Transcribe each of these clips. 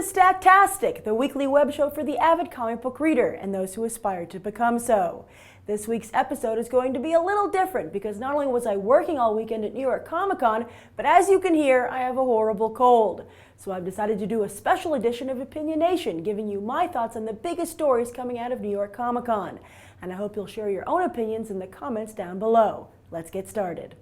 to Stacktastic, the weekly web show for the avid comic book reader and those who aspire to become so. This week's episode is going to be a little different because not only was I working all weekend at New York Comic Con, but as you can hear, I have a horrible cold. So I've decided to do a special edition of Opinionation, giving you my thoughts on the biggest stories coming out of New York Comic Con. And I hope you'll share your own opinions in the comments down below. Let's get started.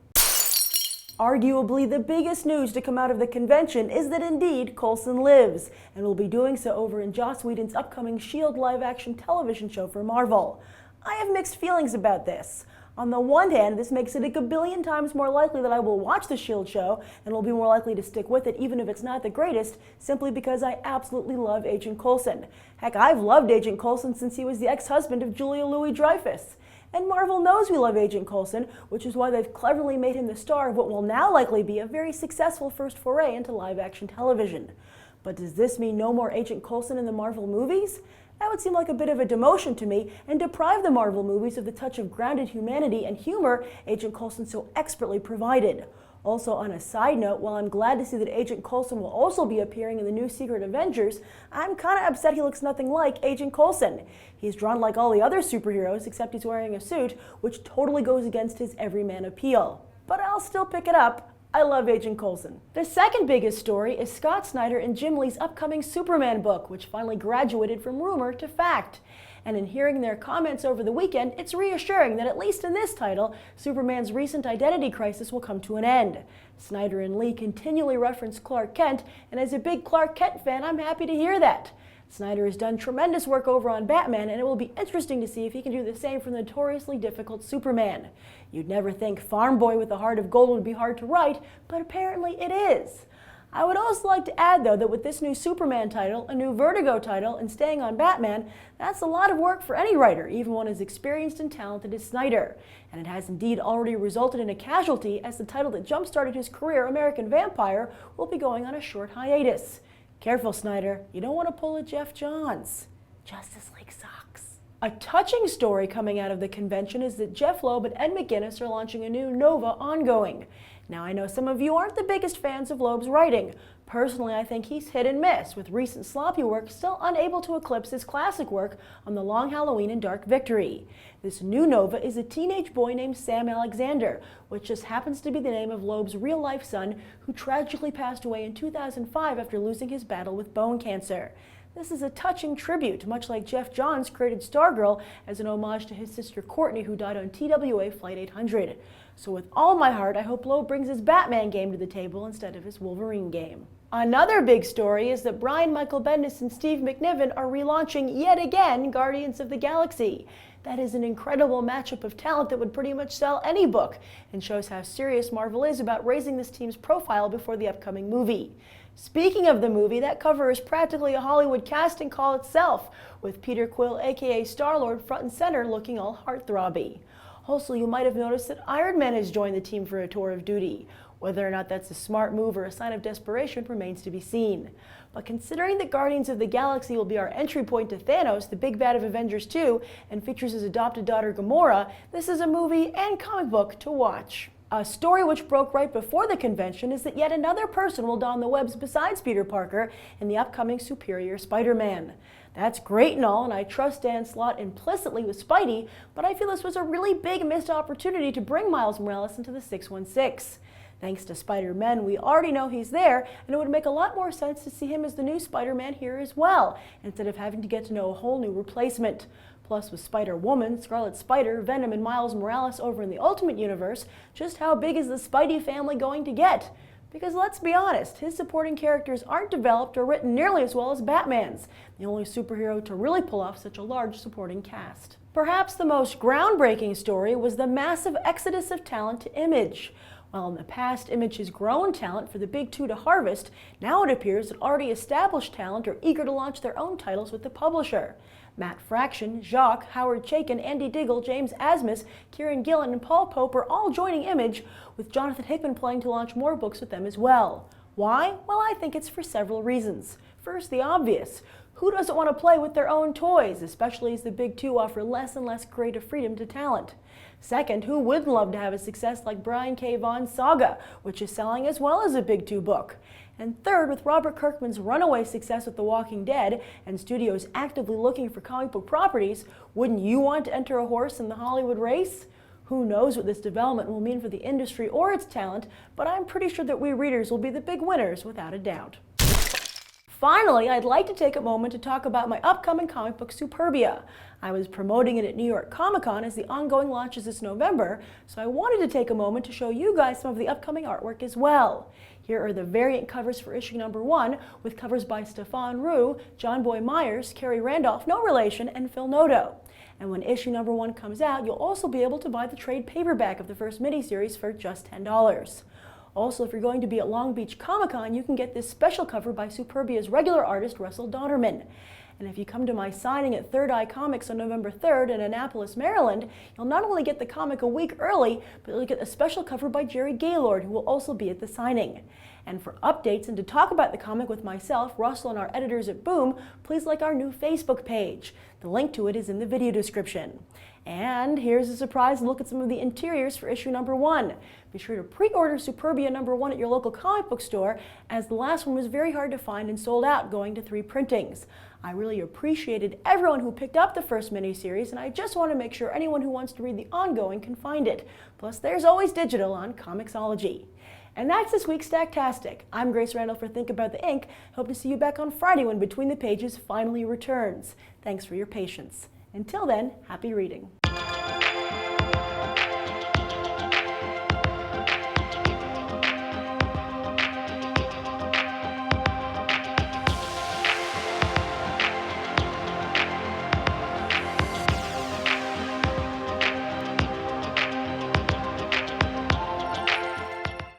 Arguably the biggest news to come out of the convention is that indeed Coulson lives, and will be doing so over in Joss Whedon's upcoming S.H.I.E.L.D. live-action television show for Marvel. I have mixed feelings about this. On the one hand, this makes it a gabillion times more likely that I will watch the S.H.I.E.L.D. show and will be more likely to stick with it even if it's not the greatest, simply because I absolutely love Agent Coulson. Heck, I've loved Agent Coulson since he was the ex-husband of Julia Louis-Dreyfus. And Marvel knows we love Agent Coulson, which is why they've cleverly made him the star of what will now likely be a very successful first foray into live-action television. But does this mean no more Agent Coulson in the Marvel movies? That would seem like a bit of a demotion to me and deprive the Marvel movies of the touch of grounded humanity and humor Agent Coulson so expertly provided. Also, on a side note, while I'm glad to see that Agent Coulson will also be appearing in the new Secret Avengers, I'm kinda upset he looks nothing like Agent Coulson. He's drawn like all the other superheroes, except he's wearing a suit, which totally goes against his everyman appeal. But I'll still pick it up. I love Agent Coulson. The second biggest story is Scott Snyder and Jim Lee's upcoming Superman book, which finally graduated from rumor to fact. And in hearing their comments over the weekend, it's reassuring that at least in this title, Superman's recent identity crisis will come to an end. Snyder and Lee continually reference Clark Kent, and as a big Clark Kent fan, I'm happy to hear that. Snyder has done tremendous work over on Batman, and it will be interesting to see if he can do the same for the notoriously difficult Superman. You'd never think Farm Boy with a heart of gold would be hard to write, but apparently it is. I would also like to add, though, that with this new Superman title, a new Vertigo title, and staying on Batman, that's a lot of work for any writer, even one as experienced and talented as Snyder. And it has indeed already resulted in a casualty, as the title that jump-started his career, American Vampire, will be going on a short hiatus. Careful, Snyder, you don't want to pull a Jeff Johns. Justice League sucks. A touching story coming out of the convention is that Jeff Loeb and Ed McGuinness are launching a new Nova ongoing. Now, I know some of you aren't the biggest fans of Loeb's writing. Personally, I think he's hit and miss, with recent sloppy work still unable to eclipse his classic work on The Long Halloween and Dark Victory. This new Nova is a teenage boy named Sam Alexander, which just happens to be the name of Loeb's real-life son, who tragically passed away in 2005 after losing his battle with bone cancer. This is a touching tribute, much like Jeff Johns created Stargirl as an homage to his sister Courtney, who died on TWA Flight 800. So with all my heart, I hope Loeb brings his Batman game to the table instead of his Wolverine game. Another big story is that Brian Michael Bendis and Steve McNiven are relaunching yet again Guardians of the Galaxy. That is an incredible matchup of talent that would pretty much sell any book, and shows how serious Marvel is about raising this team's profile before the upcoming movie. Speaking of the movie, that cover is practically a Hollywood casting call itself, with Peter Quill, aka Star-Lord, front and center looking all heartthrobby. Also, you might have noticed that Iron Man has joined the team for a tour of duty. Whether or not that's a smart move or a sign of desperation remains to be seen. But considering that Guardians of the Galaxy will be our entry point to Thanos, the big bad of Avengers 2, and features his adopted daughter Gamora, this is a movie and comic book to watch. A story which broke right before the convention is that yet another person will don the webs besides Peter Parker in the upcoming Superior Spider-Man. That's great and all, and I trust Dan Slott implicitly with Spidey, but I feel this was a really big missed opportunity to bring Miles Morales into the 616. Thanks to Spider-Man, we already know he's there, and it would make a lot more sense to see him as the new Spider-Man here as well, instead of having to get to know a whole new replacement. Plus, with Spider-Woman, Scarlet Spider, Venom, and Miles Morales over in the Ultimate Universe, just how big is the Spidey family going to get? Because let's be honest, his supporting characters aren't developed or written nearly as well as Batman's, the only superhero to really pull off such a large supporting cast. Perhaps the most groundbreaking story was the massive exodus of talent to Image. While in the past, Image has grown talent for the big two to harvest, now it appears that already established talent are eager to launch their own titles with the publisher. Matt Fraction, Jacques, Howard Chaykin, Andy Diggle, James Asmus, Kieran Gillen, and Paul Pope are all joining Image, with Jonathan Hickman planning to launch more books with them as well. Why? Well, I think it's for several reasons. First, the obvious. Who doesn't want to play with their own toys, especially as the big two offer less and less creative freedom to talent? Second, who wouldn't love to have a success like Brian K. Vaughan's Saga, which is selling as well as a Big Two book? And third, with Robert Kirkman's runaway success with The Walking Dead and studios actively looking for comic book properties, wouldn't you want to enter a horse in the Hollywood race? Who knows what this development will mean for the industry or its talent, but I'm pretty sure that we readers will be the big winners without a doubt. Finally, I'd like to take a moment to talk about my upcoming comic book Superbia. I was promoting it at New York Comic Con as the ongoing launches this November, so I wanted to take a moment to show you guys some of the upcoming artwork as well. Here are the variant covers for issue number 1, with covers by Stefan Rue, John Boy Myers, Carrie Randolph, no relation, and Phil Noto. And when issue number 1 comes out, you'll also be able to buy the trade paperback of the first miniseries for just $10. Also, if you're going to be at Long Beach Comic Con, you can get this special cover by Superbia's regular artist, Russell Donnerman. And if you come to my signing at Third Eye Comics on November 3rd in Annapolis, Maryland, you'll not only get the comic a week early, but you'll get a special cover by Jerry Gaylord, who will also be at the signing. And for updates and to talk about the comic with myself, Russell, and our editors at Boom, please like our new Facebook page. The link to it is in the video description. And here's a surprise look at some of the interiors for issue number 1. Be sure to pre-order Superbia number 1 at your local comic book store, as the last one was very hard to find and sold out, going to 3 printings. I really appreciated everyone who picked up the first miniseries, and I just want to make sure anyone who wants to read the ongoing can find it. Plus, there's always digital on Comixology. And that's this week's Stacktastic. I'm Grace Randolph for Think About the Ink. Hope to see you back on Friday when Between the Pages finally returns. Thanks for your patience. Until then, happy reading.